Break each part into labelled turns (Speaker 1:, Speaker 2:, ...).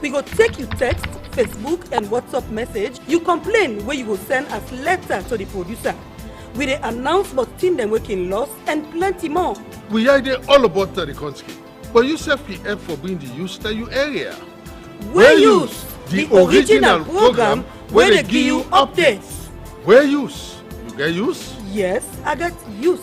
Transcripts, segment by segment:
Speaker 1: We go take you text, Facebook and WhatsApp message. You complain where you will send as letter to the producer. We dey announce but team them working loss and plenty more.
Speaker 2: We idea all about the country, but you self-PF for being the use that you area.
Speaker 1: We use the original program where they give you updates.
Speaker 2: Where use? You get use?
Speaker 1: Yes, I got use.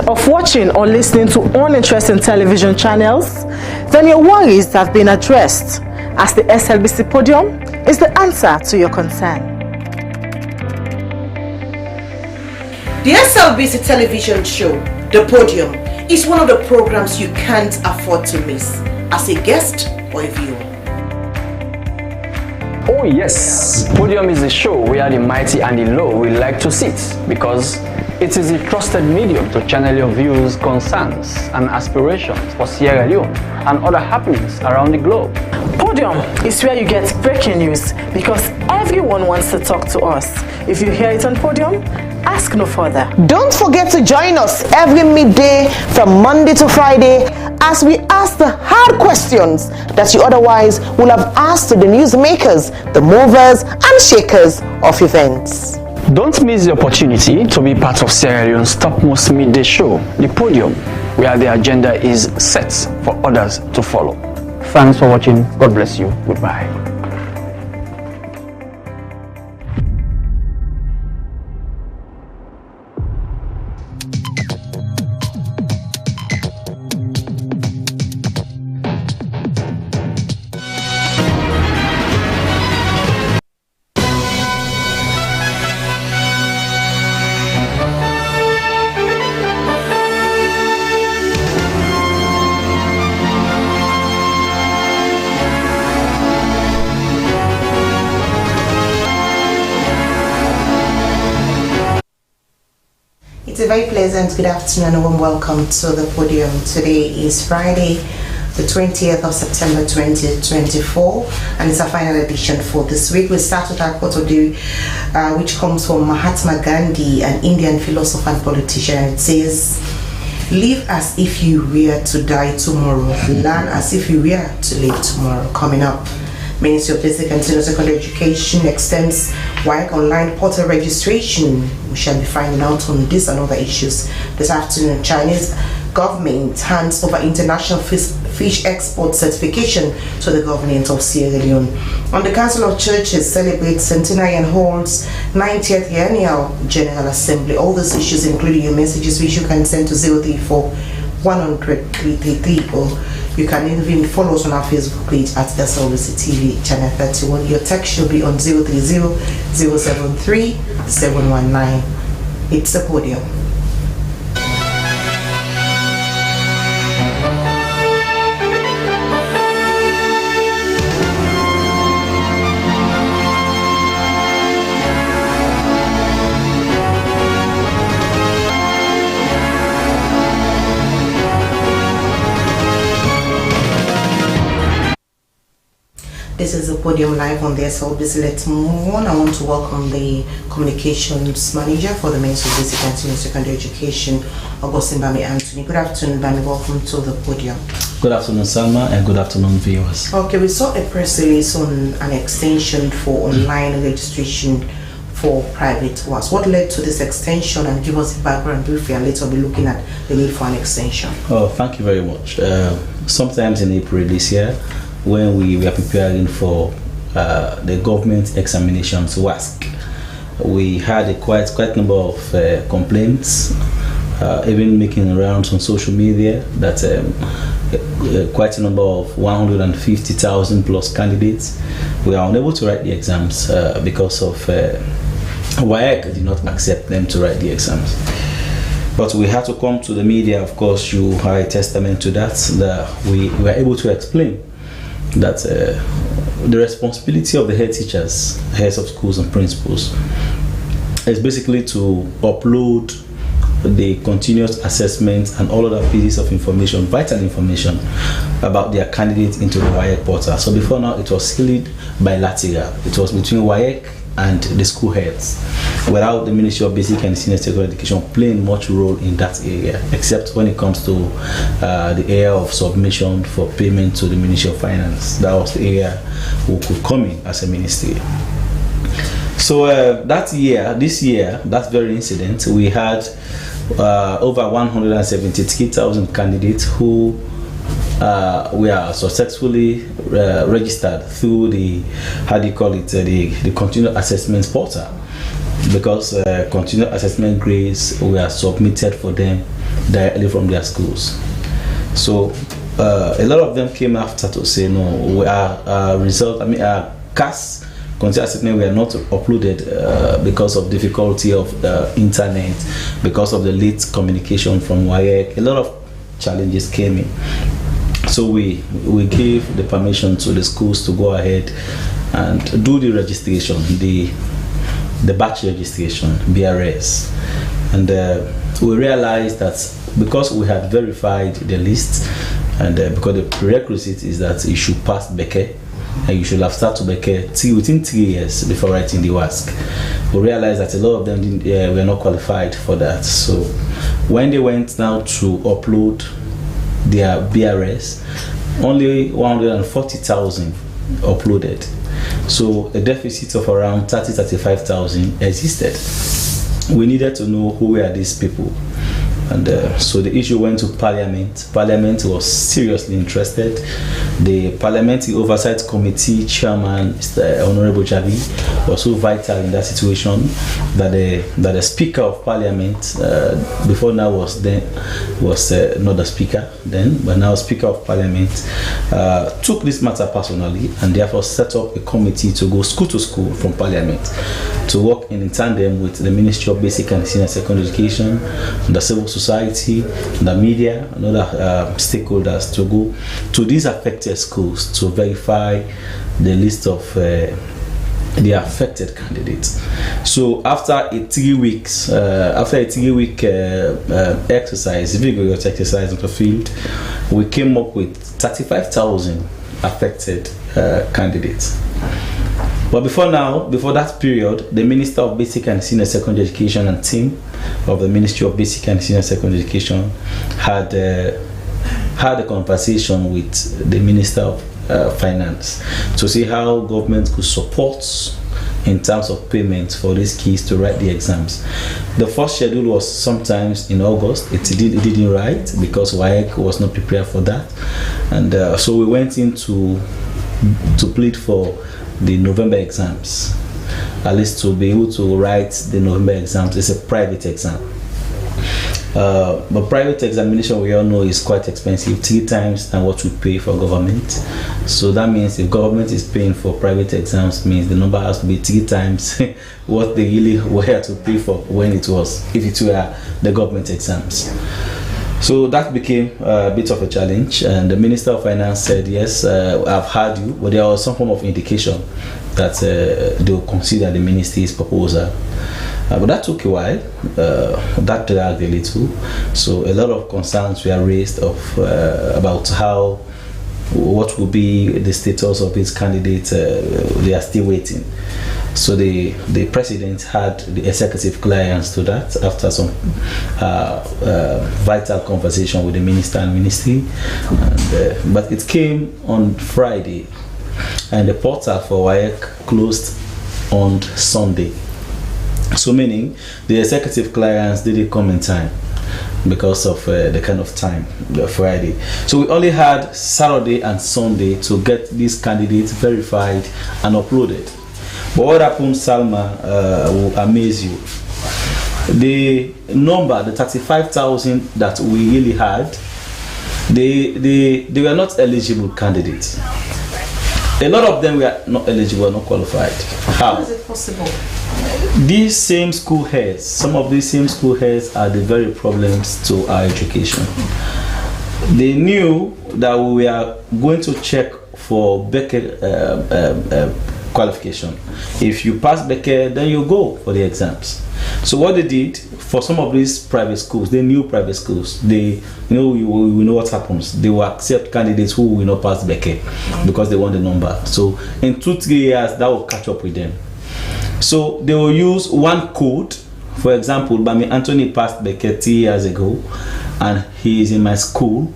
Speaker 3: Of watching or listening to uninteresting television channels, then your worries have been addressed, as the SLBC Podium is the answer to your concern.
Speaker 4: The SLBC television show, The Podium, is one of the programs you can't afford to miss as a guest or a viewer.
Speaker 5: Oh yes, Podium is a show where the mighty and the low will like to sit, because it is a trusted medium to channel your views, concerns and aspirations for Sierra Leone and other happenings around the globe.
Speaker 3: Podium is where you get breaking news, because everyone wants to talk to us. If you hear it on Podium, ask no further.
Speaker 6: Don't forget to join us every midday from Monday to Friday as we ask the hard questions that you otherwise would have asked to the newsmakers, the movers and shakers of events.
Speaker 5: Don't miss the opportunity to be part of Sierra Leone's topmost midday show, The Podium, where the agenda is set for others to follow. Thanks for watching. God bless you. Goodbye.
Speaker 4: It's a very pleasant good afternoon and warm welcome to the Podium. Today is Friday, the 20th of September 2024, and it's our final edition for this week. We start with our quote of the day, which comes from Mahatma Gandhi, an Indian philosopher and politician. It says, "Live as if you were to die tomorrow. Learn as if you were to live tomorrow." Coming up, Ministry of Basic and Senior Secondary Education extends WAEC online portal registration. We shall be finding out on this and other issues this afternoon. Chinese government hands over international fish export certification to the government of Sierra Leone. And the Council of Churches celebrates centenary and holds 90th annual General Assembly. All these issues, including your messages, which you can send to 034 100 333, or you can even follow us on our Facebook page at Slbc TV channel 31. Your text should be on 030 073 719. It's the Podium. This is the Podium live on the SLBC. Let's move on. I want to welcome the communications manager for the Ministry of Basic and Senior Secondary Education, Augustine Bami Anthony. Good afternoon, Bami. Welcome to the Podium.
Speaker 7: Good afternoon, Salma, and good afternoon, viewers.
Speaker 4: Okay, we saw a press release on an extension for online registration for private ones. What led to this extension, and give us a background briefly, and later we'll be looking at the need for an extension.
Speaker 7: Oh, thank you very much. Sometimes in April this year, when we were preparing for the government examinations WASC, we had a quite number of complaints, even making rounds on social media, that quite a number of 150,000 plus candidates were unable to write the exams because of WAEC did not accept them to write the exams. But we had to come to the media. Of course, you are a testament to that. That we were able to explain that the responsibility of the head teachers, heads of schools and principals is basically to upload the continuous assessment and all other pieces of information, vital information about their candidates into the WAEC portal. So before now, it was still bilateral. It was between WAEC and the school heads, without the Ministry of Basic and Senior Secondary Education playing much role in that area, except when it comes to the area of submission for payment to the Ministry of Finance. That was the area we could come in as a ministry. So this year, that very incident, we had over 173,000 candidates who were successfully registered through the the continuous assessment portal, because continuous assessment grades were submitted for them directly from their schools. So a lot of them came after to say no, our CAS continuous assessment were not uploaded because of difficulty of the internet, because of the late communication from WAEC. A lot of challenges came in. So we gave the permission to the schools to go ahead and do the registration, the batch registration, BRS. And we realized that because we had verified the list, and because the prerequisite is that you should pass Beke, and you should have started Beke within 3 years before writing the WASC. We realized that a lot of them were not qualified for that. So when they went now to upload their BRS, only 140,000 uploaded. So a deficit of around 35,000 existed. We needed to know who were these people. And so the issue went to Parliament. Parliament was seriously interested. The Parliamentary Oversight Committee Chairman, Mr. Honorable Javi, was so vital in that situation that the Speaker of Parliament, before now was not the Speaker then, but now Speaker of Parliament, took this matter personally and therefore set up a committee to go school to school from Parliament to work in tandem with the Ministry of Basic and Senior Secondary Education, the civil society, the media, and other stakeholders to go to these affected schools to verify the list of the affected candidates. So after a 3 weeks, exercise, vigorous exercise in the field, we came up with 35,000 affected candidates. But before that period, the Minister of Basic and Senior Secondary Education and team of the Ministry of Basic and Senior Secondary Education had a conversation with the Minister of Finance to see how government could support in terms of payments for these kids to write the exams. The first schedule was sometimes in August. It didn't write because WAEC was not prepared for that, and so we went in to plead for the November exams, at least to be able to write the November exams. It's a private exam, but private examination, we all know, is quite expensive, 3 times than what we pay for government. So that means if government is paying for private exams, means the number has to be 3 times what they really were to pay for if it were the government exams. So that became a bit of a challenge, and the Minister of Finance said, yes, I've heard you, but there was some form of indication that they will consider the ministry's proposal. But that took a while, that dragged a little, so a lot of concerns were raised about what will be the status of these candidates. They are still waiting. So the president had the executive clearance to that after some vital conversation with the minister and ministry. But it came on Friday, and the portal for WAEC closed on Sunday. So meaning the executive clearance didn't come in time because of the kind of time, the Friday. So we only had Saturday and Sunday to get these candidates verified and uploaded. But what happened, Salma, will amaze you. The number, the 35,000 that we really had, they were not eligible candidates. A lot of them were not eligible, not qualified. How
Speaker 4: is it possible?
Speaker 7: These same school heads, some of these same school heads are the very problems to our education. They knew that we are going to check for Becker qualification. If you pass Becker, then you go for the exams. So what they did for some of these private schools, they knew private schools, we know what happens. They will accept candidates who will not pass Becker because they want the number. So in 2-3 years, that will catch up with them. So they will use one code. For example, Bami Anthony passed Becker 3 years ago and he is in my school.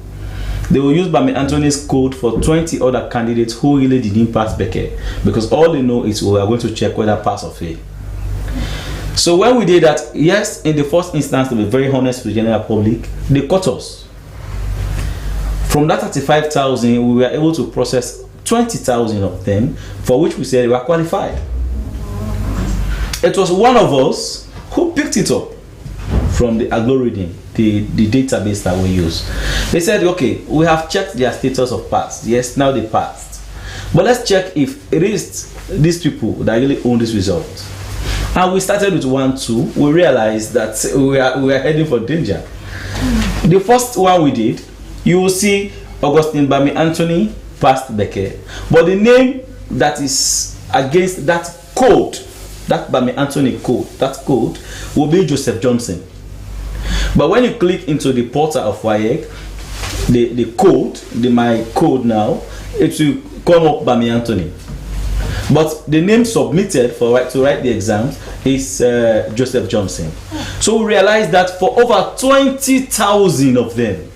Speaker 7: They will use Bami Anthony's code for 20 other candidates who really didn't pass Becker, because all they know is we are going to check whether pass or fail. So when we did that, yes, in the first instance, to be very honest with the general public, they cut us. From that 35,000, we were able to process 20,000 of them, for which we said we were qualified. It was one of us who picked it up from the algorithm, the database that we use. They said, okay, we have checked their status of pass. Yes, now they passed. But let's check if it is these people that really own this result. And we started with 1-2. We realized that we are heading for danger. The first one we did, you will see Augustine Bami Anthony passed Becker. But the name that is against that code, that Bami Anthony code, that code will be Joseph Johnson. But when you click into the portal of WAEC, the code, my code now, it will come up Bami Anthony. But the name submitted to write the exams is Joseph Johnson. So we realized that for over 20,000 of them,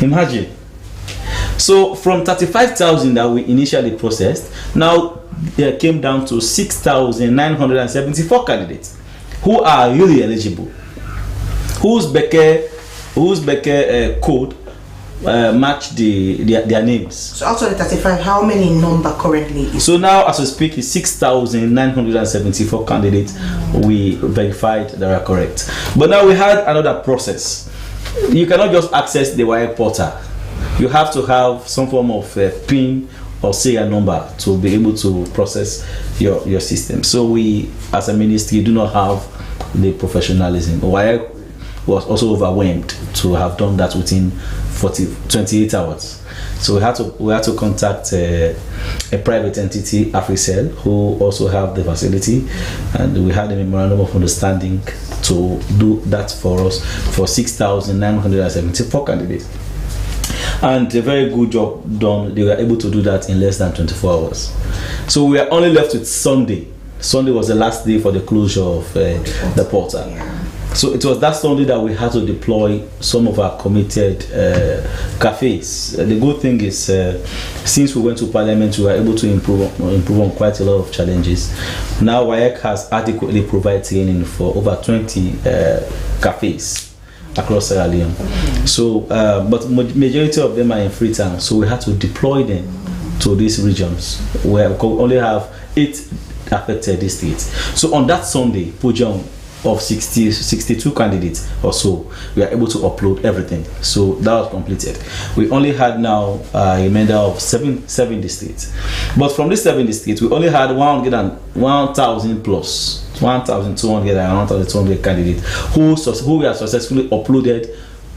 Speaker 7: imagine. So from 35,000 that we initially processed, now it came down to 6,974 candidates who are really eligible, whose Becker code match their names. So
Speaker 4: out of the 35, how many number currently is?
Speaker 7: So now as we speak, is 6,974 candidates we verified that are correct. But now we had another process. You cannot just access the WAEC portal. You have to have some form of PIN or serial number to be able to process your system. So we as a ministry do not have the professionalism. WAEC was also overwhelmed to have done that within 28 hours. So we had to contact a private entity, Africell, who also have the facility, and we had a memorandum of understanding to do that for us for 6,974 candidates. And a very good job done. They were able to do that in less than 24 hours. So we are only left with Sunday. Sunday was the last day for the closure of the portal. So it was that Sunday that we had to deploy some of our committed cafes. The good thing is, since we went to Parliament, we were able to improve on quite a lot of challenges. Now WAEC has adequately provided training for over 20 cafes across Sierra Leone. So, but majority of them are in Freetown, so we had to deploy them to these regions where we only have 8 affected districts. So on that Sunday, podium of 62 candidates or so, we are able to upload everything. So that was completed. We only had now a remainder of seven districts. But from these 7 districts, we only had 1,000 plus 1,200 and 1,200 candidates who were successfully uploaded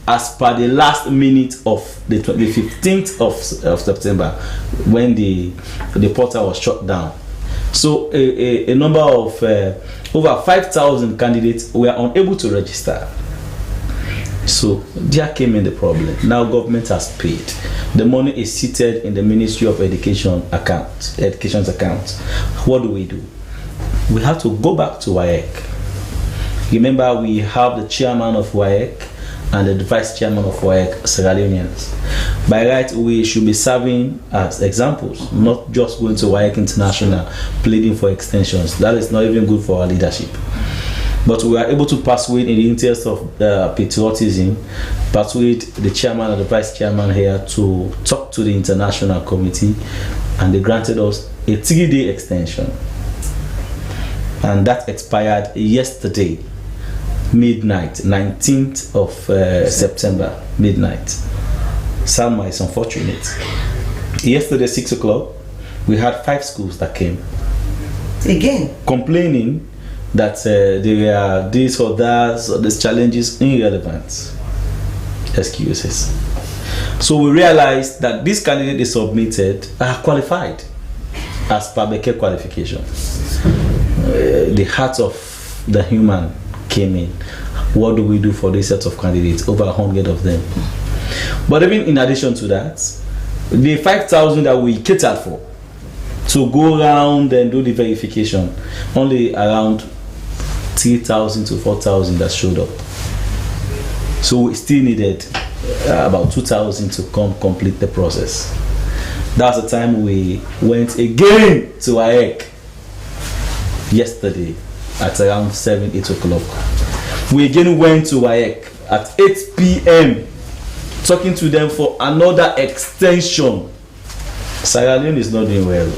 Speaker 7: as per the last minute of the 15th of September, when the portal was shut down. So a number of over 5,000 candidates were unable to register. So there came in the problem. Now government has paid. The money is seated in the Ministry of Education's account. What do? We have to go back to WAEC. Remember, we have the chairman of WAEC and the vice chairman of WAEC, Sierra Leoneans. By right, we should be serving as examples, not just going to WAEC International pleading for extensions. That is not even good for our leadership. But we are able to persuade, in the interest of patriotism, persuade the chairman and the vice chairman here to talk to the international committee, and they granted us a 3-day extension. And that expired yesterday, midnight, 19th of September, midnight. Salma is unfortunate. Yesterday, 6 o'clock, we had 5 schools that came.
Speaker 4: Again.
Speaker 7: Complaining that there are this or that, so these challenges irrelevant. Excuses. So we realized that this candidate they submitted are qualified as per Becker qualification. The heart of the human came in. What do we do for this set of candidates? Over 100 of them. But even in addition to that, the 5,000 that we catered for to go around and do the verification, only around 3,000 to 4,000 that showed up. So we still needed about 2,000 to come complete the process. That's the time we went again to AEC yesterday at around 7-8 o'clock. We again went to AEC at 8 p.m. talking to them for another extension. Sierra Leone is not doing well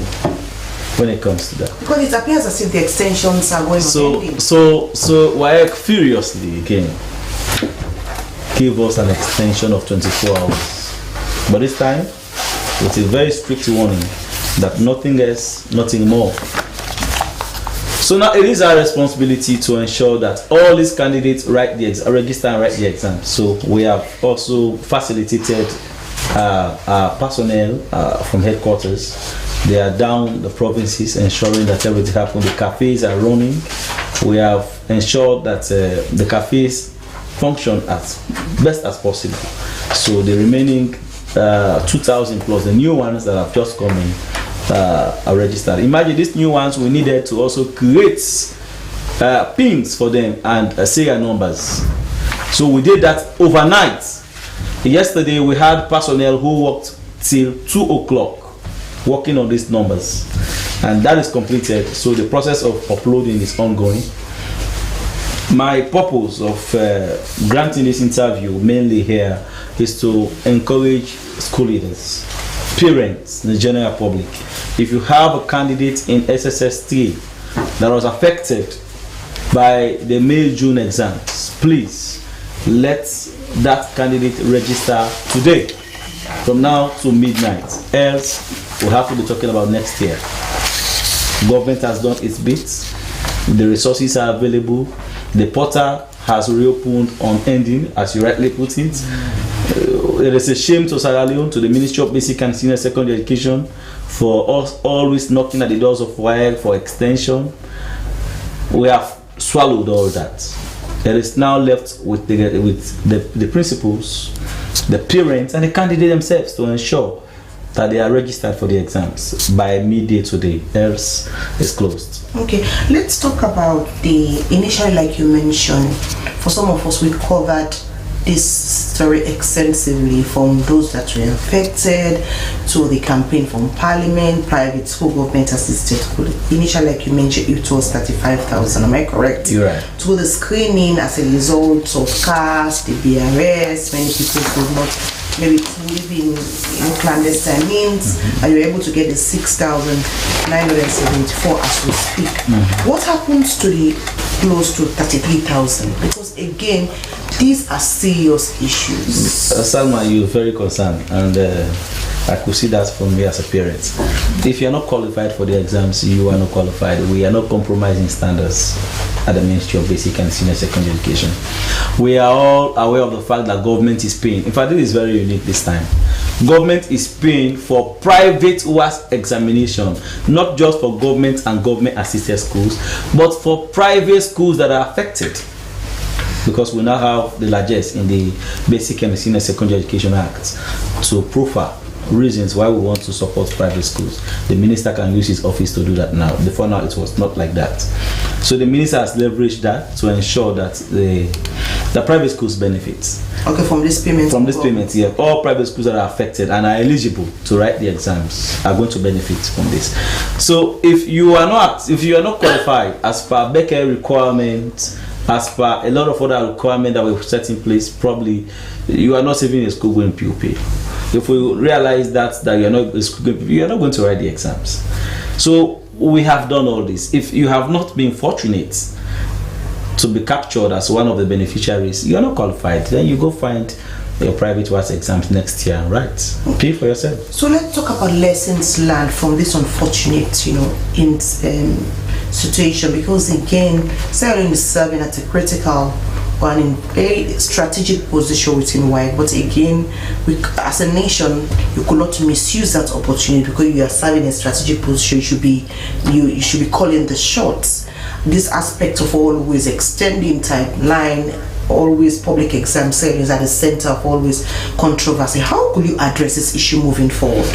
Speaker 7: when it comes to that.
Speaker 4: Because it appears as if the extensions are going on.
Speaker 7: So AEC furiously again gave us an extension of 24 hours. But this time, with a very strict warning that nothing else, nothing more. So now it is our responsibility to ensure that all these candidates register and write the exam. So we have also facilitated our personnel from headquarters. They are down the provinces, ensuring that everything happens. The cafes are running. We have ensured that the cafes function as best as possible. So the remaining 2,000 plus the new ones that have just come in are registered. Imagine these new ones we needed to also create pins for them and serial numbers. So we did that overnight. Yesterday we had personnel who worked till 2 o'clock working on these numbers, and that is completed. So the process of uploading is ongoing. My purpose of granting this interview mainly here is to encourage school leaders, parents, the general public. If you have a candidate in SSS3 that was affected by the May-June exams, please let that candidate register today from now to midnight. Else, we'll have to be talking about next year. Government has done its bit. The resources are available. The portal has reopened on ending, as you rightly put it. It is a shame to Sierra Leone, to the Ministry of Basic and Senior Secondary Education, for us always knocking at the doors of WIRE for extension. We have swallowed all that. It is now left with the principals, the parents, and the candidate themselves to ensure that they are registered for the exams by midday today, else it's closed.
Speaker 4: Okay, let's talk about the initially, like you mentioned, for some of us we covered this story extensively, from those that were affected to the campaign from Parliament, private school, government assisted school. Initially, like you mentioned, it was 35,000, am I correct?
Speaker 7: You're right.
Speaker 4: To the screening as a result of CAS, the BRS, many people could not maybe live in clandestine means, and you're able to get the 6,974 as we speak. What happens to the close to 33,000? Because again, these are serious issues.
Speaker 7: Salma, you're very concerned, and I could see that from me as a parent. If you're not qualified for the exams, you are not qualified. We are not compromising standards at the Ministry of Basic and Senior Secondary Education. We are all aware of the fact that government is paying. In fact, this is very unique this time. Government is paying for private WASC examination, not just for government and government assisted schools, but for private schools that are affected. Because we now have the largest in the Basic and Senior Secondary Education Act to profile reasons why we want to support private schools. The minister can use his office to do that now. Before now, it was not like that. So the minister has leveraged that to ensure that the private schools benefit.
Speaker 4: Okay, from this payment.
Speaker 7: From this payment, yeah. All private schools that are affected and are eligible to write the exams are going to benefit from this. So if you are not qualified as per Becker requirements, as per a lot of other requirements that we've set in place, probably you are not saving a school going PUP. If we realize that you are not going to write the exams. So we have done all this. If you have not been fortunate to be captured as one of the beneficiaries, you are not qualified, then you go find your private WASC exams next year and write. Pay for yourself.
Speaker 4: So let's talk about lessons learned from this unfortunate, situation, because again, Sierra Leone is serving at a critical or in very strategic position within WAEC. But again, as a nation, you could not misuse that opportunity because you are serving a strategic position. You should be calling the shots. This aspect of always extending timeline, always public exam is at the center of always controversy. How could you address this issue moving forward?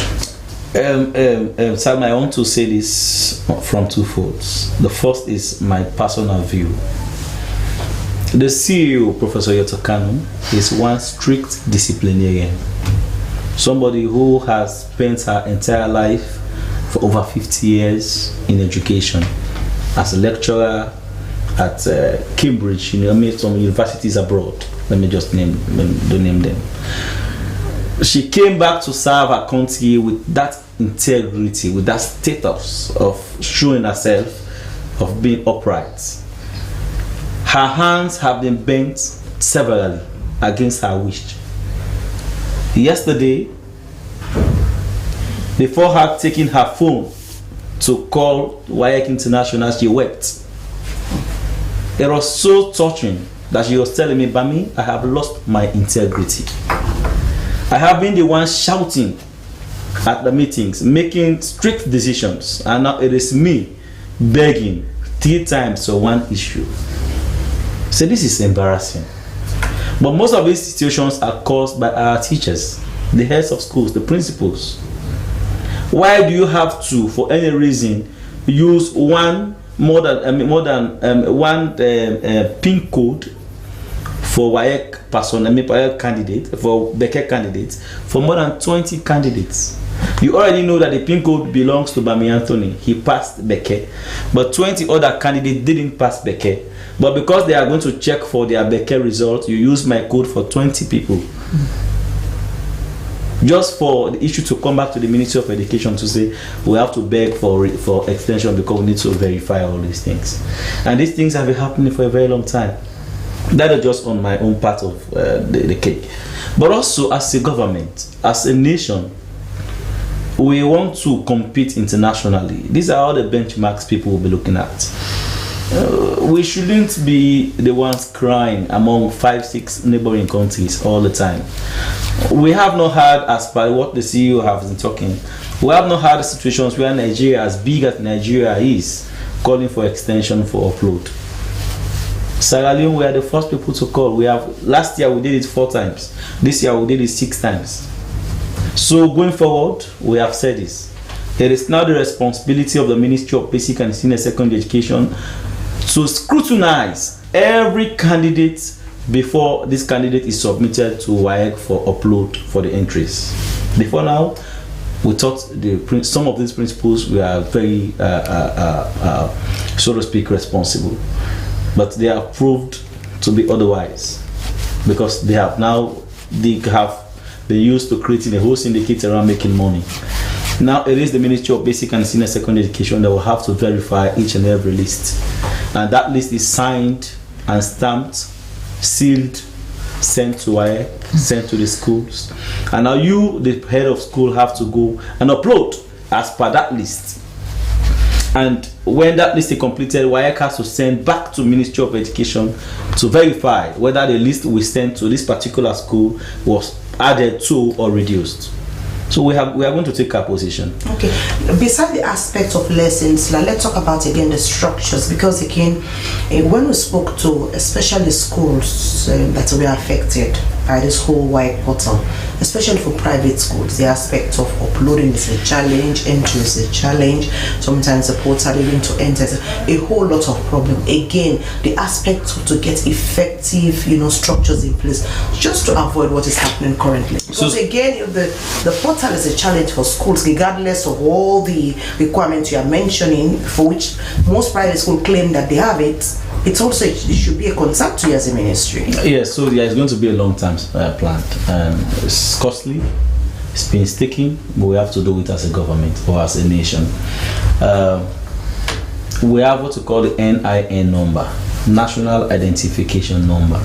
Speaker 7: Salma, I want to say this from two folds. The first is my personal view. The CEO, Professor Yotokanu, is one strict disciplinarian. Somebody who has spent her entire life for over 50 years in education as a lecturer at Cambridge, some universities abroad. Let me just name them. She came back to serve her country with that integrity, with that status of showing herself, of being upright. Her hands have been bent severally against her wish. Yesterday, before her taking her phone to call WAEC International, she wept. It was so touching that she was telling me, Bami, I have lost my integrity. I have been the one shouting at the meetings, making strict decisions, and now it is me begging 3 times for one issue. So this is embarrassing. But most of these situations are caused by our teachers, the heads of schools, the principals. Why do you have to, for any reason, use one PIN code for WAEC WAEC candidate, for Beke candidates, for more than 20 candidates? You already know that the PIN code belongs to Bami Anthony. He passed Beke, but 20 other candidates didn't pass Beke. But because they are going to check for their Beke result, you use my code for 20 people. Just for the issue to come back to the Ministry of Education to say we have to beg for extension because we need to verify all these things. And these things have been happening for a very long time. That is just on my own part of the cake. But also as a government, as a nation, we want to compete internationally. These are all the benchmarks people will be looking at. We shouldn't be the ones crying among 5-6 neighboring countries all the time. We have not had, as by what the CEO has been talking, we have not had situations where Nigeria, as big as Nigeria is, calling for extension for upload. Sierra Leone, we are the first people to call. Last year we did it 4 times. This year we did it 6 times. So going forward, we have said this. It is now the responsibility of the Ministry of Basic and Senior Secondary Education to scrutinize every candidate before this candidate is submitted to WAEC for upload for the entries. Before now, we thought some of these principles were very, so to speak, responsible. But they have proved to be otherwise, because they have been used to creating a whole syndicate around making money. Now it is the Ministry of Basic and Senior Secondary Education that will have to verify each and every list. And that list is signed and stamped, sealed, sent to WAEC, sent to the schools. And now you, the head of school, have to go and upload as per that list. And when that list is completed, WAEC has to send back to Ministry of Education to verify whether the list we sent to this particular school was added to or reduced. So we are going to take our position. Okay.
Speaker 4: Beside the aspect of lessons, let's talk about again the structures, because again, when we spoke to especially schools that were affected by this whole WAEC portal, especially for private schools, the aspect of uploading is a challenge, entry is a challenge, sometimes the portal even to enter a whole lot of problem. Again, the aspect to get effective, structures in place just to avoid what is happening currently. Because again, the portal is a challenge for schools, regardless of all the requirements you are mentioning, for which most private schools claim that they have it. It should be a concern to you as a ministry.
Speaker 7: Yes, so there is going to be a long-term plan. It's costly, it's painstaking, but we have to do it as a government or as a nation. We have what we call the NIN number, National Identification Number.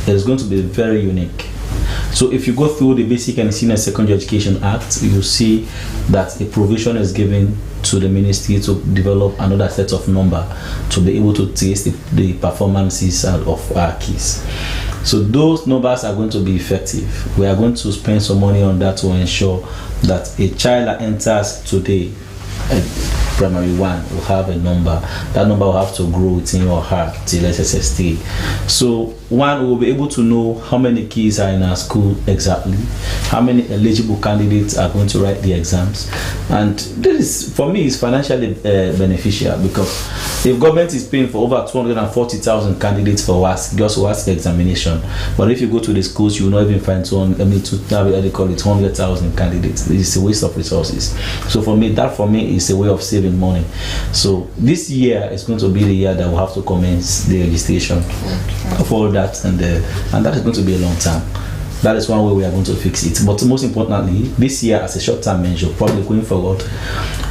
Speaker 7: It is going to be very unique. So if you go through the Basic and Senior Secondary Education Act, you see that a provision is given to the ministry to develop another set of number to be able to trace the performances of our kids. So those numbers are going to be effective. We are going to spend some money on that to ensure that a child that enters today primary 1 will have a number. That number will have to grow within or her till SSS3. So one will be able to know how many kids are in our school exactly, how many eligible candidates are going to write the exams, and this is, for me, is financially beneficial, because if government is paying for over 240,000 candidates for WASC, just WASC examination, but if you go to the schools, you will not even find 200,000 candidates. It's a waste of resources. So for me, is a way of saving money. So this year is going to be the year that we'll have to commence the registration for that, and that is going to be a long time. That is one way we are going to fix it. But most importantly, this year, as a short-term measure, probably going forward,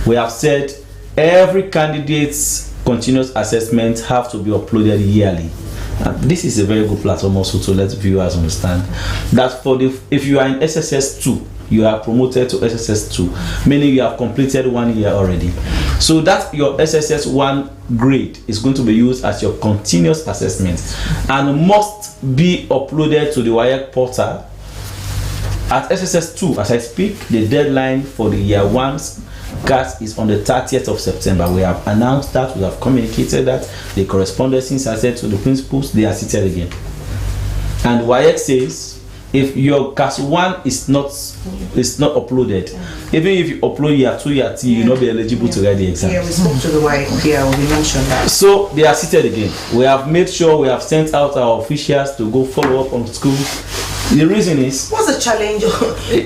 Speaker 7: we have said every candidate's continuous assessment have to be uploaded yearly. And this is a very good platform also to let viewers understand that if you are in SSS 2, you are promoted to SSS 2, meaning you have completed 1 year already. So that your SSS 1 grade is going to be used as your continuous assessment and must be uploaded to the WAEC portal at SSS 2. As I speak, the deadline for the year 1's CAS is on the 30th of September. We have announced that, we have communicated that, the correspondences are sent to the principals, they are seated again. And WAEC says, if your CAS 1 is not uploaded, even if you upload year 2, year 3, you'll not be eligible to write the exam.
Speaker 4: Yeah, we spoke to the WAEC, we mentioned that.
Speaker 7: So they are seated again. We have made sure we have sent out our officials to go follow up on schools. The reason is,
Speaker 4: what's the challenge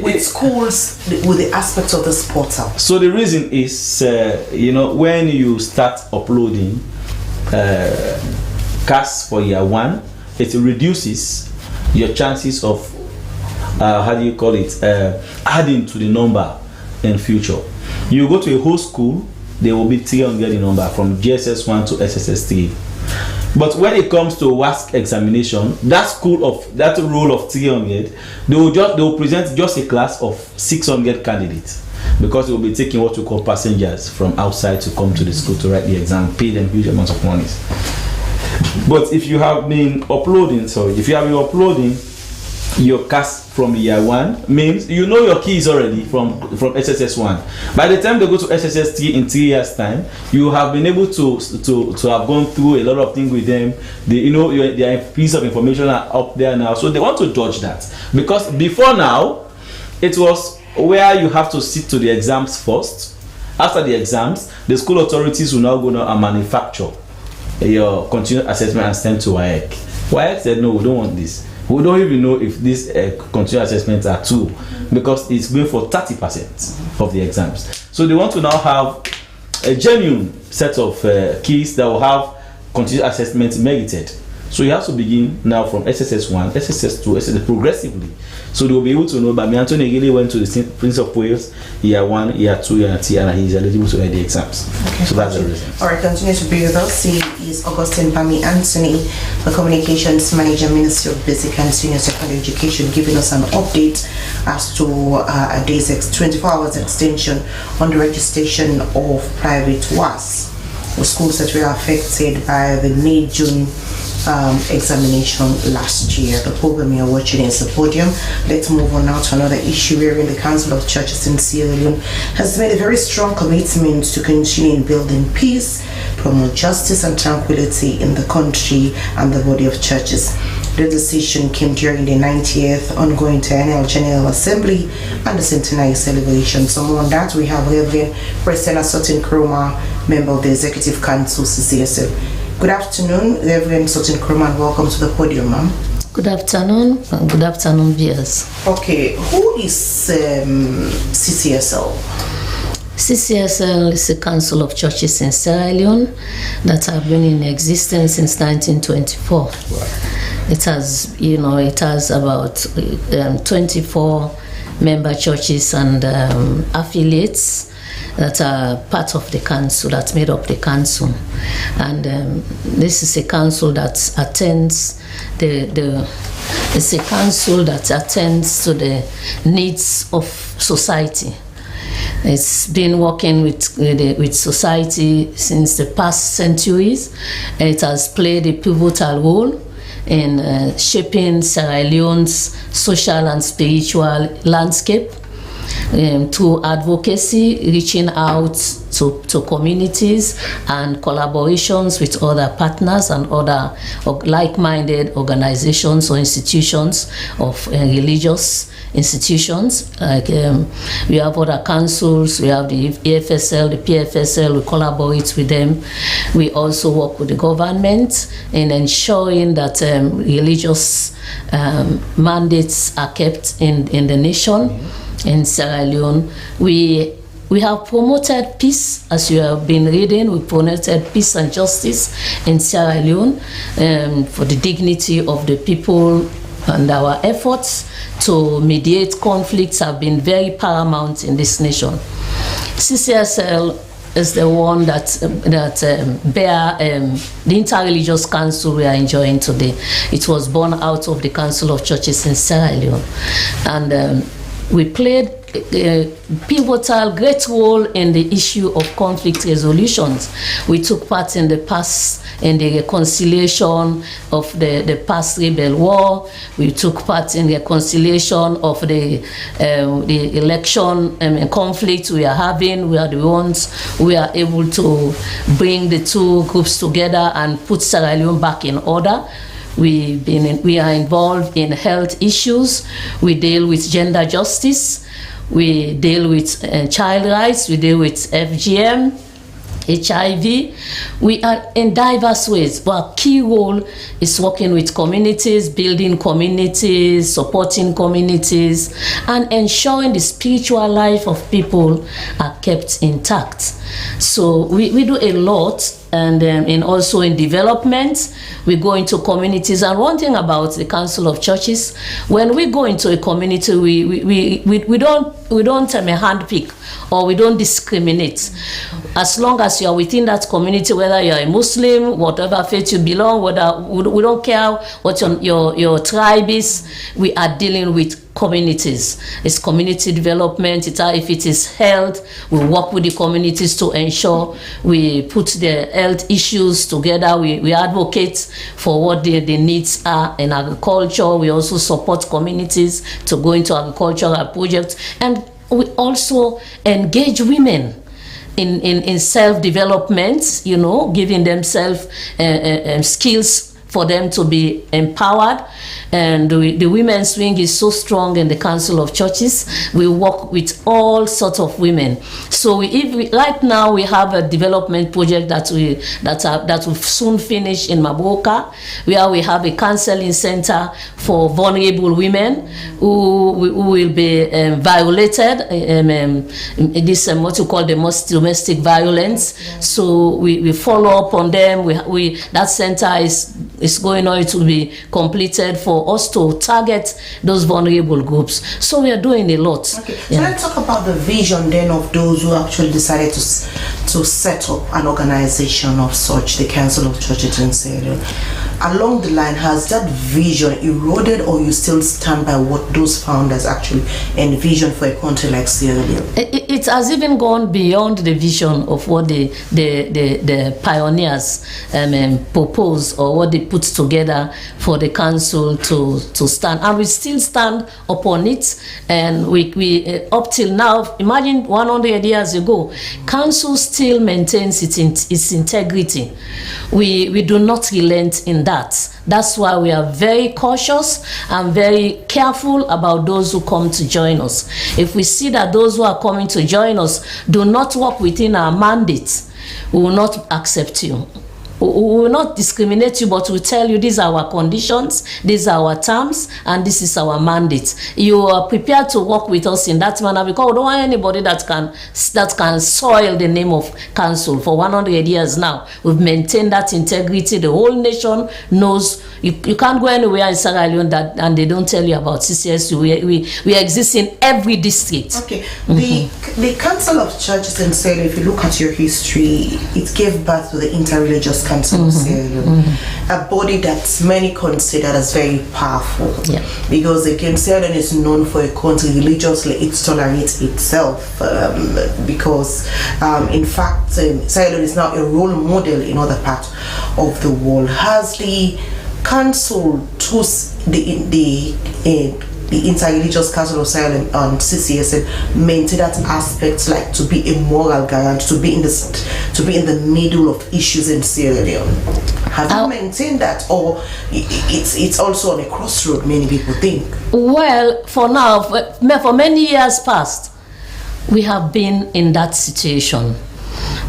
Speaker 4: with schools with the aspects of this portal?
Speaker 7: So the reason is, when you start uploading CAS for year 1, it reduces your chances of adding to the number in future. You go to a whole school, there will be 300 in number from GSS 1 to SSS 3. But when it comes to WASC examination, that roll of 300, they will present just a class of 600 candidates, because they will be taking what we call passengers from outside to come to the school to write the exam, pay them huge amounts of money. But if you have been uploading your CAS from year 1, means you know your keys already from SSS 1. By the time they go to SSS 3 in 3 years' time, you have been able to have gone through a lot of things with them. Their piece of information are up there now, so they want to judge that. Because before now, it was where you have to sit to the exams first. After the exams, the school authorities will now go now and manufacture your continuous assessment and send to WAEC. WAEC said, no, we don't want this. We don't even know if these continuous assessments are true, because it's going for 30% of the exams. So they want to now have a genuine set of keys that will have continuous assessment merited. So you have to begin now from SSS 1, SSS 2, SSS progressively. So they will be able to know. But Anthony really went to the Prince of Wales year 1, year 2, year 3, and he is eligible to write the exams. Okay. So that's the reason.
Speaker 4: All right, continue to be with us. He is Augustine Bami Anthony, the Communications Manager, Ministry of Basic and Senior Secondary Education, giving us an update as to a day's 24 hours extension on the registration of private WASC for schools that were affected by the May-June examination last year. The program you're watching is the Podium. Let's move on now to another issue wherein the Council of Churches in Sierra Leone has made a very strong commitment to continue in building peace, promote justice and tranquility in the country and the body of churches. The decision came during the 90th ongoing Triennial General Assembly and the Centenary celebration. So more on that, we have Reverend President Sutton Kroma, member of the Executive Council, CCSL. Good afternoon, Reverend Sutton Kroma, and welcome to the Podium, ma'am.
Speaker 8: Good afternoon, and good afternoon, viewers.
Speaker 4: Okay, who is CCSL?
Speaker 8: CCSL is a Council of Churches in Sierra Leone that have been in existence since 1924. Right. It has about 24 member churches and affiliates that are part of the council, that made up the council. And this is a council that attends the It's a council that attends to the needs of society. It's been working with society since the past centuries. It has played a pivotal role in shaping Sierra Leone's social and spiritual landscape through advocacy, reaching out to communities and collaborations with other partners and other like-minded organizations or institutions of religious institutions. Like we have other councils, we have the EFSL, the PFSL, we collaborate with them. We also work with the government in ensuring that religious mandates are kept in the nation. In Sierra Leone, we have promoted peace, as you have been reading. We promoted peace and justice in Sierra Leone for the dignity of the people, and our efforts to mediate conflicts have been very paramount in this nation. CCSL is the one that bear the Interreligious Council we are enjoying today. It was born out of the Council of Churches in Sierra Leone, and we played a pivotal, great role in the issue of conflict resolutions. We took part in the reconciliation of the past rebel war. We took part in the reconciliation of the election conflict we are having. We are the ones who are able to bring the two groups together and put Sierra Leone back in order. We are involved in health issues. We deal with gender justice. We deal with child rights. We deal with FGM, HIV. We are in diverse ways. Our key role is working with communities, building communities, supporting communities, and ensuring the spiritual life of people are kept intact. So we do a lot, and also in development, we go into communities. And one thing about the Council of Churches, when we go into a community, we don't handpick or we don't discriminate. As long as you are within that community, whether you are a Muslim, whatever faith you belong, we don't care what your tribe is. We are dealing with communities. It's community development. If it is health, we work with the communities to ensure we put the health issues together. We advocate for what the needs are in agriculture. We also support communities to go into agricultural projects, and we also engage women in self-development, giving them skills for them to be empowered. And the women's wing is so strong in the Council of Churches. We work with all sorts of women. So right now we have a development project that will soon finish in Maboka, where we have a counseling center for vulnerable women who will be violated. This what you call domestic violence. So we follow up on them. That center is going on to be completed for us to target those vulnerable groups. So we are doing a lot. Okay.
Speaker 4: So let's talk about the vision then of those who actually decided to set up an organization of such, the Council of Churches in Sierra Leone. Along the line, has that vision eroded, or you still stand by what those founders actually envisioned for a country like Sierra Leone?
Speaker 8: It has even gone beyond the vision of what the pioneers proposed, or what they put together for the council to stand, and we still stand upon it. And we up till now, imagine 100 years ago, council still maintains its integrity. We do not relent in that. That's why we are very cautious and very careful about those who come to join us. If we see that those who are coming to join us do not work within our mandates, we will not accept you. We will not discriminate you, but we tell you these are our conditions, these are our terms, and this is our mandate. You are prepared to work with us in that manner, because we don't want anybody that can soil the name of council. For 100 years now, we've maintained that integrity. The whole nation knows you can't go anywhere in Sierra Leone and they don't tell you about CCSU. We exist in every district.
Speaker 4: Okay. The Council of Churches in Sierra Leone, if you look at your history, it gave birth to the Interreligious Council of Sierra Leone, a body that many consider as very powerful.
Speaker 8: Yeah.
Speaker 4: Because again, Sierra Leone is known for a country religiously it tolerates itself. Because in fact, Sierra Leone is now a role model in other parts of the world. Has the council to the Interreligious Council of Sierra Leone and CCSL maintain that aspect, like to be a moral guarant, to be in the middle of issues in Sierra Leone? Have you maintained that, or it's also on a crossroad? Many people think.
Speaker 8: Well, for now, for many years past, we have been in that situation.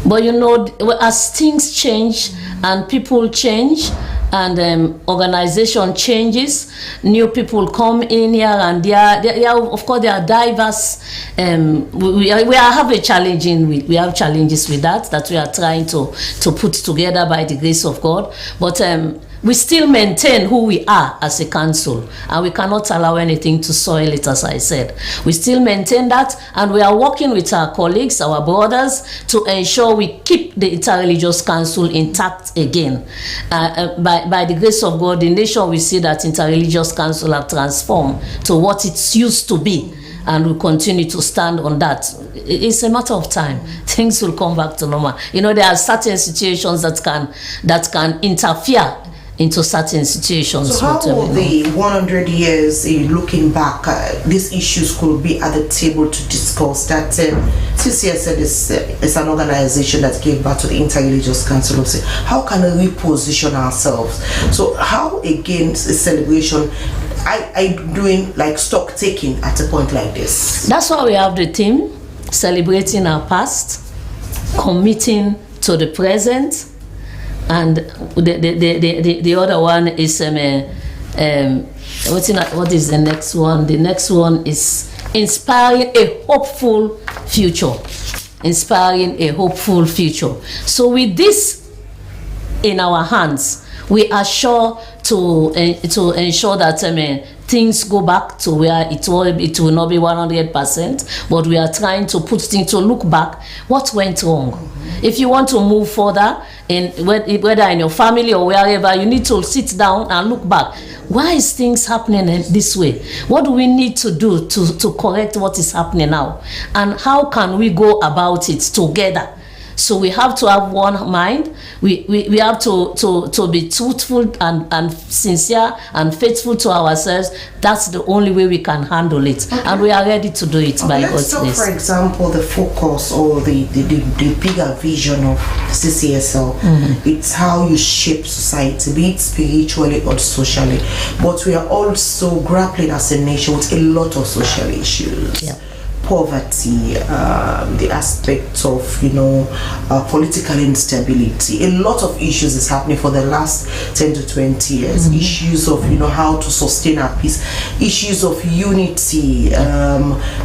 Speaker 8: But you know, as things change and people change, and organization changes, new people come in here, and they are of course they are diverse. We have challenges with that we are trying to put together by the grace of God. But we still maintain who we are as a council, and we cannot allow anything to soil it, as I said. We still maintain that, and we are working with our colleagues, our brothers, to ensure we keep the Interreligious Council intact again. By the grace of God, the nation will see that Interreligious Council have transformed to what it used to be, and we continue to stand on that. It's a matter of time. Things will come back to normal. You know, there are certain situations that can interfere into certain situations.
Speaker 4: So how will the 100 years looking back, these issues could be at the table to discuss? That CCSL is an organization that gave birth to the Interreligious Council of Sierra. How can we reposition ourselves? So how, again, a celebration, I doing like stock taking at a point like this?
Speaker 8: That's why we have the theme, celebrating our past, committing to the present, and the other one is what is the next one? The next one is inspiring a hopeful future. Inspiring a hopeful future. So with this in our hands, we are sure to ensure that things go back to where it will not be 100%, but we are trying to put things to look back. What went wrong? If you want to move further, whether in your family or wherever, you need to sit down and look back. Why is things happening this way? What do we need to do to correct what is happening now? And how can we go about it together? So we have to have one mind. We have to be truthful and sincere and faithful to ourselves. That's the only way we can handle it. Okay. And we are ready to do it by God's grace.
Speaker 4: Let's talk, for example, the focus or the bigger vision of CCSL. It's how you shape society, be it spiritually or socially. But we are also grappling as a nation with a lot of social issues. Yeah. Poverty, the aspect of political instability. A lot of issues is happening for the last 10 to 20 years. Issues of how to sustain our peace, issues of unity,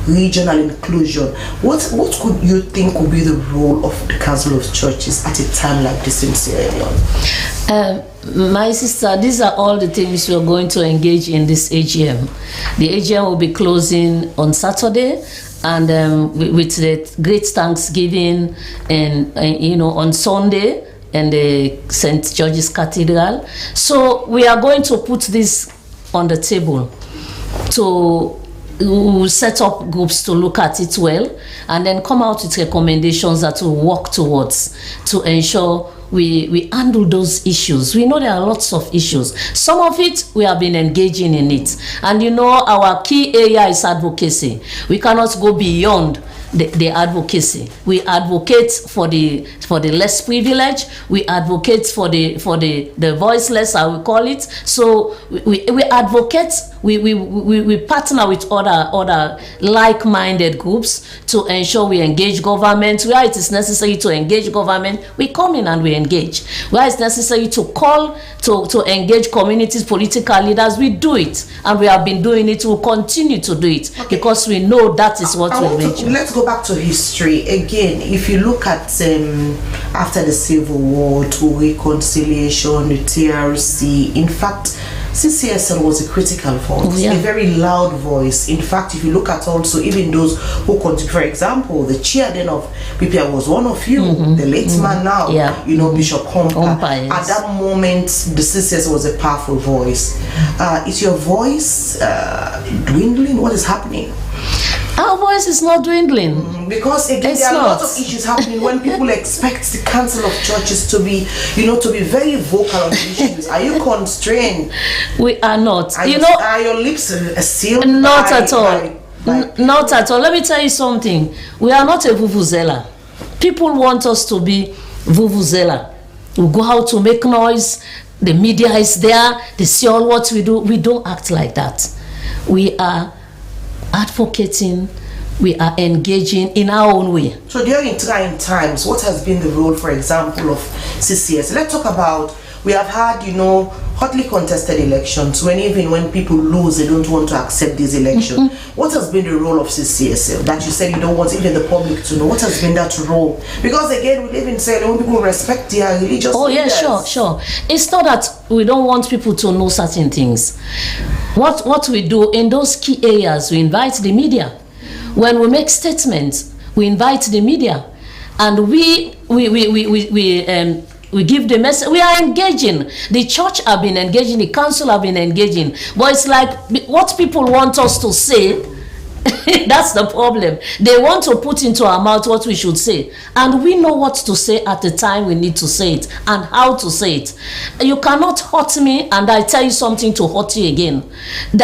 Speaker 4: regional inclusion. What could you think would be the role of the Council of Churches at a time like this in Sierra Leone?
Speaker 8: My sister, these are all the things we are going to engage in this AGM. The AGM will be closing on Saturday, and with the great Thanksgiving and on Sunday and the St. George's Cathedral. So we are going to put this on the table to set up groups to look at it well, and then come out with recommendations that will work towards to ensure we handle those issues. We know there are lots of issues. Some of it we have been engaging in it, and our key area is advocacy. We cannot go beyond the advocacy. We advocate for the less privileged. We advocate for the voiceless, I will call it. So we advocate. We partner with other like-minded groups to ensure we engage government. Where it is necessary to engage government, we come in and we engage. Where it's necessary to call to engage communities, political leaders, we do it, and we have been doing it. We'll continue to do it because we know that is what we need.
Speaker 4: Let's go back to history again. If you look at after the Civil War to reconciliation, the TRC, in fact, CCSL was a critical voice, a very loud voice. In fact, if you look at also even those who contribute, for example, the chair then of PPI was one of you, the late man now, Bishop Hompa. At that moment, the CCSL was a powerful voice. Is your voice dwindling? What is happening?
Speaker 8: Our voice is not dwindling.
Speaker 4: Because again, there are a lot of issues happening when people expect the Council of Churches to be, to be very vocal on the issues. Are you constrained?
Speaker 8: We are not.
Speaker 4: Are your lips sealed?
Speaker 8: Not at all. Not at all. Let me tell you something. We are not a vuvuzela. People want us to be vuvuzela. We go out to make noise. The media is there. They see all what we do. We don't act like that. We are advocating, we are engaging in our own way.
Speaker 4: So during trying times, what has been the role, for example, of CCS? Let's talk about, we have had, hotly contested elections, when people lose, they don't want to accept these elections. What has been the role of CCSL that you said you don't want even the public to know? What has been that role? Because again, we live in Sierra Leone, people respect their religious leaders. Sure.
Speaker 8: It's not that we don't want people to know certain things. What we do in those key areas, we invite the media. When we make statements, we invite the media, and we give the message. We are engaging. The church have been engaging. The council have been engaging. But it's like what people want us to say. That's the problem. They want to put into our mouth what we should say, and we know what to say at the time we need to say it and how to say it. You cannot hurt me and I tell you something to hurt you again.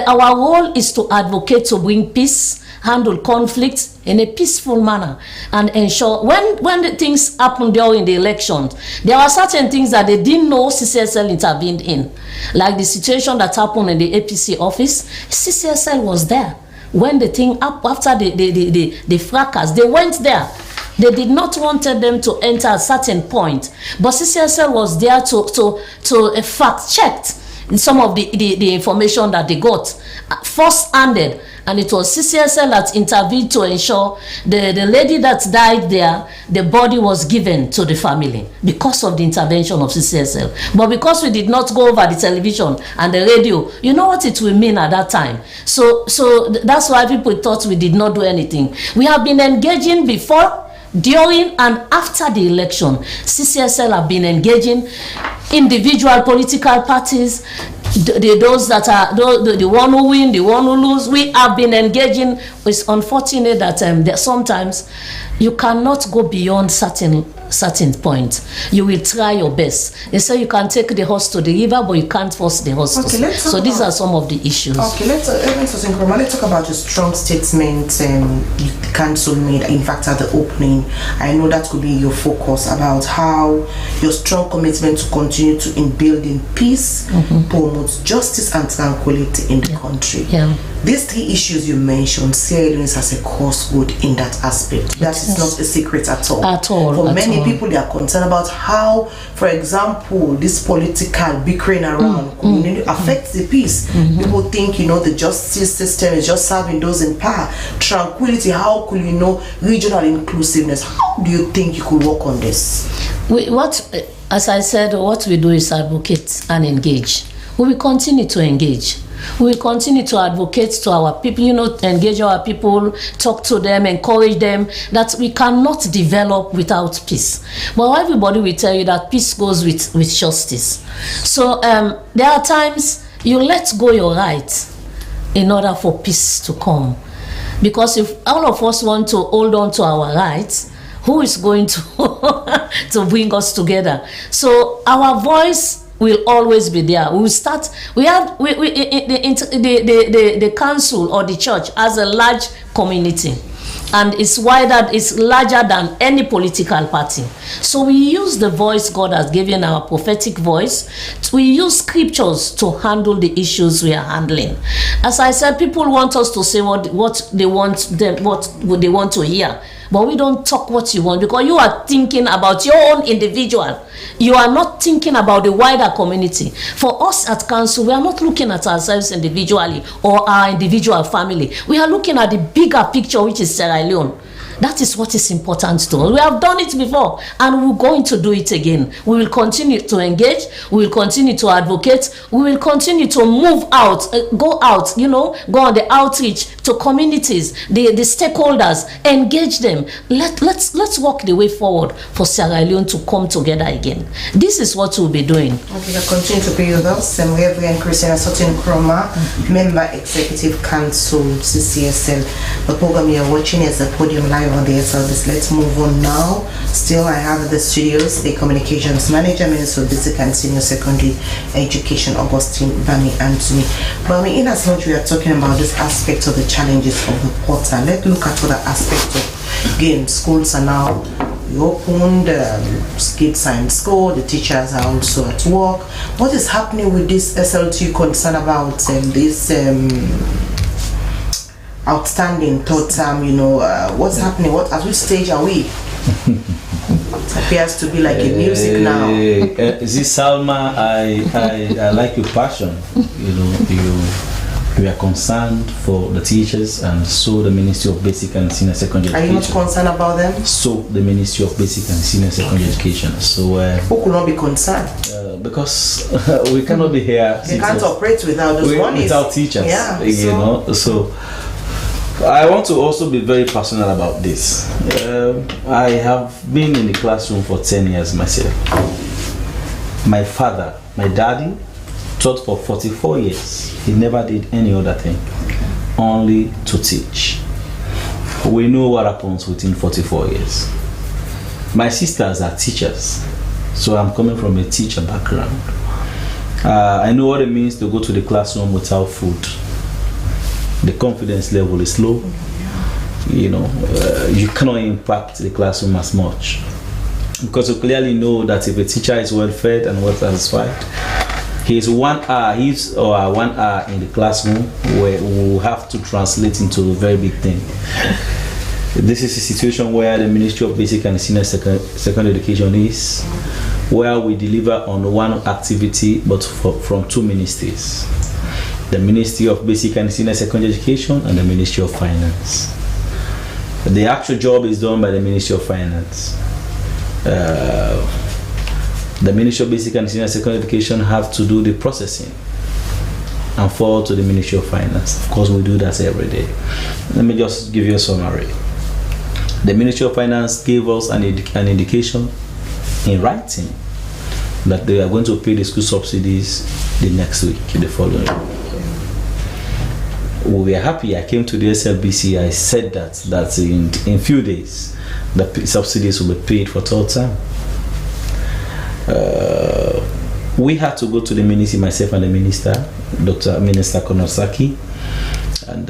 Speaker 8: Our role is to advocate, to bring peace, handle conflicts in a peaceful manner, and ensure when the things happen during the election, there are certain things that they didn't know CCSL intervened in, like the situation that happened in the APC office. CCSL was there. When the thing up after the fracas, they went there. They did not want them to enter a certain point, but CCSL was there to fact checked some of the information that they got first-handed, and it was CCSL that intervened to ensure the lady that died there, the body was given to the family because of the intervention of CCSL. But because we did not go over the television and the radio, you know what it will mean at that time. So that's why people thought we did not do anything. We have been engaging before, during and after the election. CCSL have been engaging individual political parties, those that are the one who win, the one who lose. We have been engaging. It's unfortunate that sometimes you cannot go beyond certain point. You will try your best. They say you can take the horse to the river, but you can't force the horse to swim. So these are some of the issues.
Speaker 4: Okay, let's talk about your strong statement the council made, in fact, at the opening. I know that could be your focus about how your strong commitment to continue to build in peace, promotes justice and tranquility in the country. These three issues you mentioned, Sierra Leone has a cause good in that aspect. That is not a secret at all. For many people, they are concerned about how, for example, this political bickering around affects the peace. People think, the justice system is just serving those in power. Tranquility, how could regional inclusiveness? How do you think you could work on this?
Speaker 8: As I said, what we do is advocate and engage. We will continue to engage. We will continue to advocate to our people, engage our people, talk to them, encourage them, that we cannot develop without peace. But everybody will tell you that peace goes with justice. So there are times you let go your rights in order for peace to come. Because if all of us want to hold on to our rights, who is going to to bring us together? So our voice will always be there. We will start. The council or the church has a large community, and it's wider. It's larger than any political party. So we use the voice God has given, our prophetic voice. We use scriptures to handle the issues we are handling. As I said, people want us to say what they want to hear. But we don't talk what you want, because you are thinking about your own individual. You are not thinking about the wider community. For us at council, we are not looking at ourselves individually or our individual family. We are looking at the bigger picture, which is Sierra Leone. That is what is important to us. We have done it before, and we're going to do it again. We will continue to engage. We will continue to advocate. We will continue to move out, go out, go on the outreach to communities, the stakeholders, engage them. Let's walk the way forward for Sierra Leone to come together again. This is what we'll be doing.
Speaker 4: Okay, I continue to be with us. Reverend Christina Sutton Kroma, Member Executive Council, CCSL. The program you're watching is the Podium Live on the SLBC. Let's move on now. Still, I have the studios, the Communications Manager, Minister of Basic and Senior Secondary Education, Augustine Bami Anthony. Bami, in as much we are talking about this aspect of the challenges of the portal, let's look at other aspects of, again, schools are now opened, kids are in school, the teachers are also at work. What is happening with this SLT concern about this outstanding third term? What's happening? At which stage are we? It appears to be like a music now.
Speaker 7: This Salma, I like your passion. You are concerned for the teachers, and so the Ministry of Basic and Senior Secondary Education.
Speaker 4: Are you not concerned about them?
Speaker 7: So the Ministry of Basic and Senior Secondary Education. So
Speaker 4: who could not be concerned?
Speaker 7: Because we cannot be here.
Speaker 4: They can't operate without those monies.
Speaker 7: Without teachers.
Speaker 4: Yeah.
Speaker 7: So I want to also be very personal about this. I have been in the classroom for 10 years myself. My father, my daddy, taught for 44 years. He never did any other thing, only to teach. We know what happens within 44 years. My sisters are teachers, so I'm coming from a teacher background. I know what it means to go to the classroom without food. The confidence level is low. You cannot impact the classroom as much, because you clearly know that if a teacher is well fed and well satisfied, his 1 hour, his or her 1 hour in the classroom will have to translate into a very big thing. This is a situation where the Ministry of Basic and Senior Secondary Education is, where we deliver on one activity but from two ministries: the Ministry of Basic and Senior Secondary Education and the Ministry of Finance. The actual job is done by the Ministry of Finance. The Ministry of Basic and Senior Secondary Education have to do the processing and forward to the Ministry of Finance. Of course, we do that every day. Let me just give you a summary. The Ministry of Finance gave us an indication in writing that they are going to pay the school subsidies the next week, the following week. We were happy. I came to the SLBC. I said that in few days, the subsidies will be paid for third term. We had to go to the ministry, myself and the minister, Dr. Minister Konosaki, and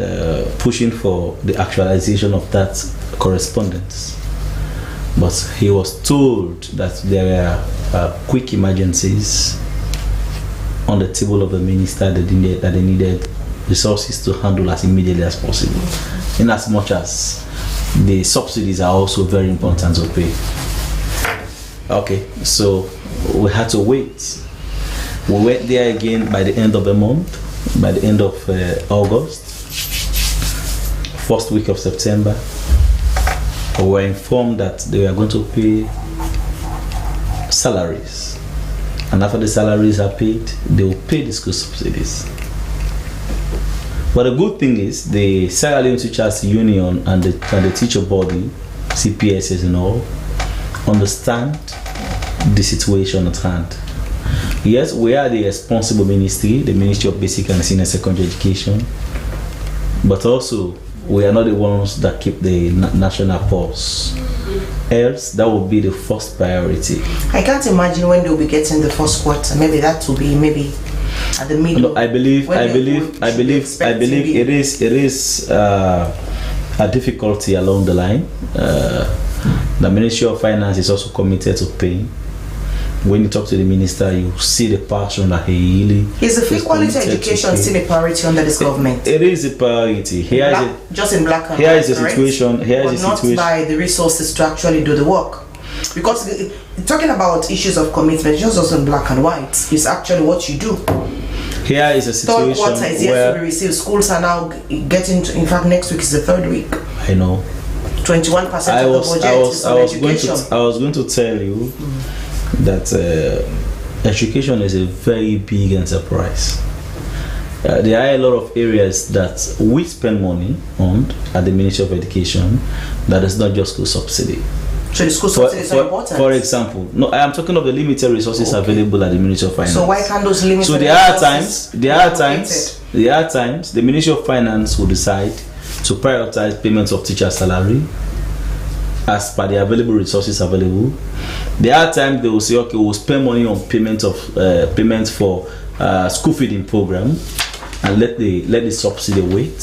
Speaker 7: pushing for the actualization of that correspondence. But he was told that there were quick emergencies on the table of the minister that they needed resources to handle as immediately as possible, in as much as the subsidies are also very important to pay. Okay, so we had to wait. We went there again by the end of the month, by the end of August, first week of September. We were informed that they were going to pay salaries, and after the salaries are paid, they will pay the school subsidies. But the good thing is the Sierra Leone Teachers Union and the teacher body, CPSs and all, understand the situation at hand. Yes, we are the responsible ministry, the Ministry of Basic and Senior Secondary Education, but also we are not the ones that keep the national pulse. Else, that will be the first priority.
Speaker 4: I can't imagine when they'll be getting the first quarter. Maybe that will be at the middle.
Speaker 7: No, I believe it is a difficulty along the line. The Ministry of Finance is also committed to paying. When you talk to the minister, you see the passion that he really
Speaker 4: is. The free quality education still a priority under this government?
Speaker 7: It is a priority.
Speaker 4: Just in black and
Speaker 7: white. Here is the situation. But
Speaker 4: not by the resources to actually do the work. Because talking about issues of commitment, just also in black and white, is actually what you do.
Speaker 7: Here is a situation.
Speaker 4: Third quarter is yet to be received. Schools are now getting to, in fact, next week is the third week.
Speaker 7: I know.
Speaker 4: 21% of the budget is on education.
Speaker 7: I was going to tell you that education is a very big enterprise. There are a lot of areas that we spend money on at the Ministry of Education that is not just school subsidy.
Speaker 4: So the school subsidies are important.
Speaker 7: For example, no, I am talking of the limited resources available at the Ministry of Finance.
Speaker 4: So why can't those limited
Speaker 7: resources? So there are times the Ministry of Finance will decide to prioritize payments of teacher salary as per the available resources available. There are times they will say, okay, we'll spend money on payment for school feeding program and let the subsidy wait.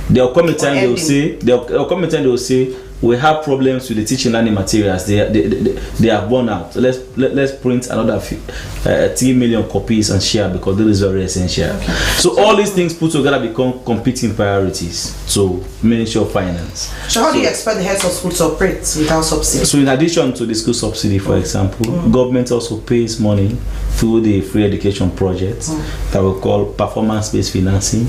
Speaker 7: There will come a time they will say we have problems with the teaching learning materials. They have worn out. Let's print another 3 million copies and share because this is very essential. Okay. So all these things put together become competing priorities to Ministry of Finance.
Speaker 4: So how do you expect the heads of schools to operate without subsidy?
Speaker 7: So in addition to the school subsidy, for example, government also pays money through the free education project that we call performance-based financing.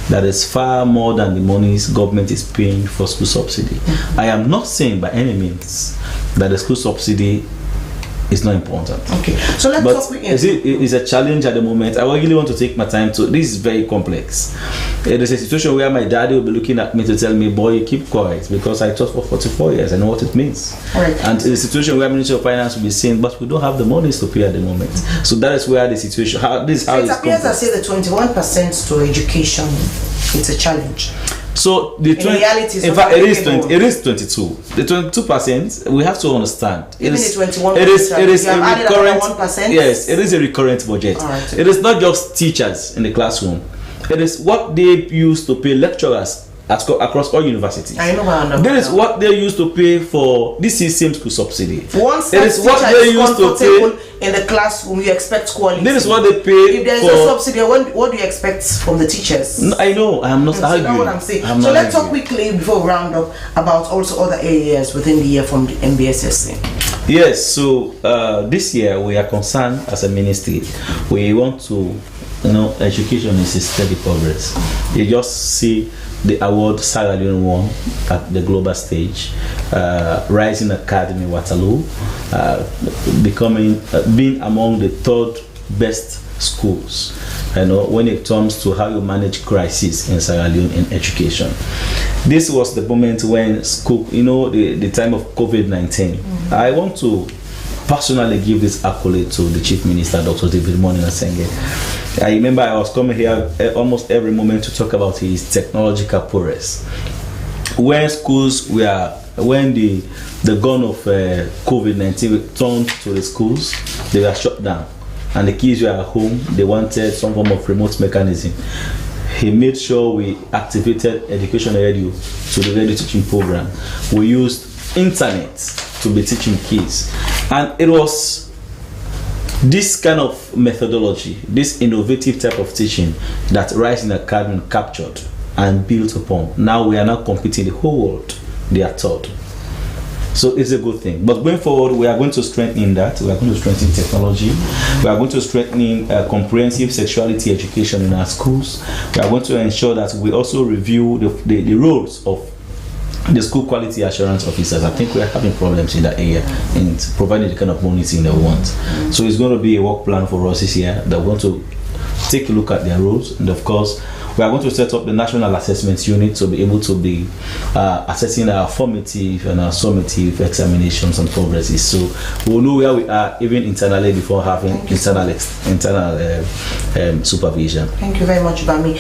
Speaker 7: That is far more than the monies government is paying for school subsidy. I am not saying by any means that the school subsidy is not important.
Speaker 4: Okay, so let's talk.
Speaker 7: It's a challenge at the moment. I really want to take my time to. This is very complex. There's a situation where my daddy will be looking at me to tell me, "Boy, you keep quiet," because I taught for 44 years. I know what it means.
Speaker 4: Right.
Speaker 7: And the situation where Ministry of Finance will be saying, "But we don't have the monies to pay at the moment." So that is where the situation. It
Speaker 4: appears as if the 21% to education, it's a challenge.
Speaker 7: So the in fact, it is 22. The 22%, we have to understand.
Speaker 4: Even the 21%,
Speaker 7: it is a recurrent
Speaker 4: 1%.
Speaker 7: Yes, it is a recurrent budget.
Speaker 4: Right.
Speaker 7: It is not just teachers in the classroom. It is what they use to pay lecturers across all universities.
Speaker 4: I know.
Speaker 7: That is what they used to pay for. This is same school subsidy.
Speaker 4: Once it is what they used to pay in the classroom, you expect quality.
Speaker 7: This is what they pay.
Speaker 4: If there is a subsidy, what do you expect from the teachers?
Speaker 7: No, I know. I am not arguing.
Speaker 4: That's what I'm saying. So let's talk quickly before we round up about also other areas within the year from the MBSSC.
Speaker 7: Yes. So this year we are concerned as a ministry. We want to, education is a steady progress. You just see the award Sierra Leone won at the global stage, Rising Academy Waterloo, being among the 3rd best schools. When it comes to how you manage crisis in Sierra Leone in education. This was the moment when school, the time of COVID-19. I want to personally give this accolade to the Chief Minister, Dr. David Moninasenge. I remember I was coming here almost every moment to talk about his technological prowess. When the gun of COVID-19 turned to the schools, they were shut down, and the kids were at home. They wanted some form of remote mechanism. He made sure we activated Education Radio to the radio teaching program. We used internet to be teaching kids, and it was this kind of methodology, this innovative type of teaching that Rising Academy captured and built upon. Now we are now competing the whole world. They are taught. So it's a good thing. But going forward, we are going to strengthen that. We are going to strengthen technology. We are going to strengthen comprehensive sexuality education in our schools. We are going to ensure that we also review the roles of the school quality assurance officers. I think we are having problems in that area in providing the kind of monitoring that we want. So it's going to be a work plan for us this year that we want to take a look at their roles, and of course we are going to set up the National Assessment Unit to be able to be assessing our formative and our summative examinations and progresses. So we'll know where we are even internally before having internal supervision.
Speaker 4: Thank you very much, Bami.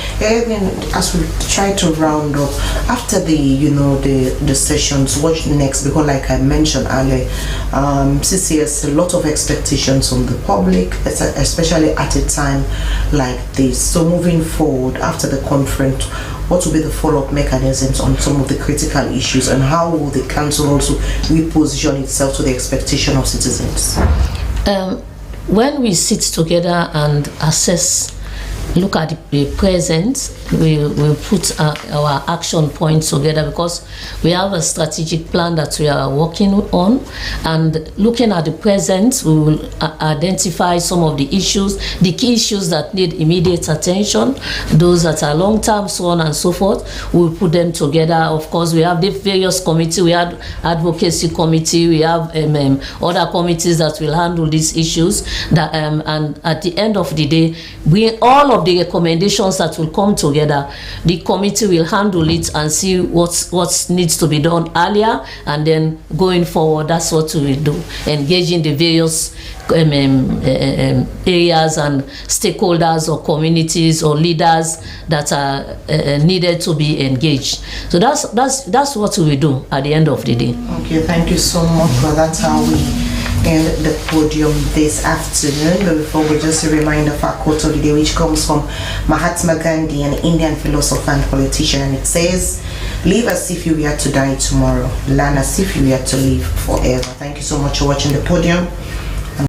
Speaker 4: As we try to round up, after the sessions, what's next? Because like I mentioned earlier, CCS, a lot of expectations from the public, especially at a time like this. So moving forward, after the conference, what will be the follow-up mechanisms on some of the critical issues, and how will the council also reposition itself to the expectation of citizens?
Speaker 8: When we sit together and assess look at the present, we'll put our action points together, because we have a strategic plan that we are working on, and looking at the present, we will identify some of the issues, the key issues that need immediate attention, those that are long-term, so on and so forth. We'll put them together. Of course, we have the various committees. We have advocacy committee, we have other committees that will handle these issues, that and at the end of the day, all of the recommendations that will come together, the committee will handle it and see what needs to be done earlier, and then going forward, that's what we will do, engaging the various areas and stakeholders or communities or leaders that are needed to be engaged. So that's what we will do at the end of the day.
Speaker 4: Okay, thank you so much. Well, that's how we end the podium this afternoon. But before we, just a reminder of our quote of the day, which comes from Mahatma Gandhi, an Indian philosopher and politician, and it says, "Live as if you were to die tomorrow. Learn as if you were to live forever." Thank you so much for watching the podium.